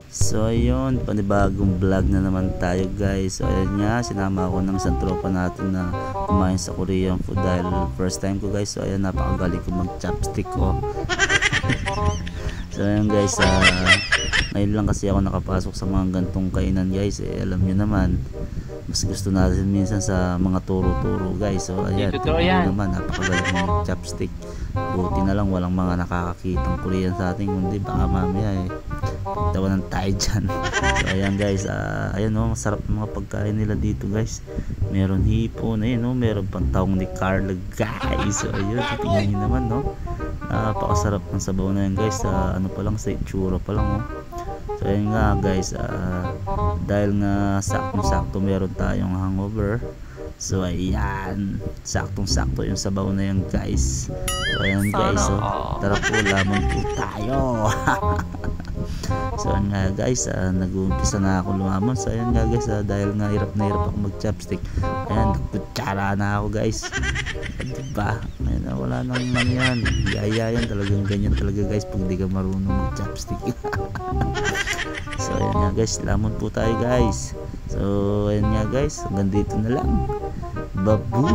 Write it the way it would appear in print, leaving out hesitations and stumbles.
So ayun, panibagong vlog na naman tayo guys. So ayun nga, sinama ako ng isang tropa natin na kumain sa Korean food dahil first time ko guys. So ayun, napakagaling ko mag chopstick ko. So ayun guys, ngayon lang kasi ako nakapasok sa mga gantong kainan guys. Alam nyo naman, mas gusto natin minsan sa mga turo-turo guys. So ayan, tingnan naman, napakagaling ko mag chopstick. Buti na lang walang mga nakakakitang Korean sa atin, kundi baka mamaya tawanan tayo dyan. So ayan guys, ayan masarap ng mga pagkain nila dito guys. Meron hipon, ayun meron pang taong ni Carla guys. So ayun, tingnan nyo naman napakasarap ng sabaw na yan guys. Ano pa lang, sa itsura pa lang So ayun nga guys, dahil nga saktong-sakto meron tayong hangover. So ayan, saktong-sakto yung sabaw na yan guys. So ayan guys, tara po, lamon po tayo. So ayan nga guys, nag-uumpisa na ako lumamon. So ayan nga guys, dahil nga hirap na hirap ako mag chopstick, ayan, nagkutsara na ako guys. Diba, ayan, wala nang yan, yayayan talagang ganyan talaga guys pag di ka marunong mag chopstick. So ayan nga guys, lamon po tayo guys. So ayan nga guys, hanggang dito na lang. Babu!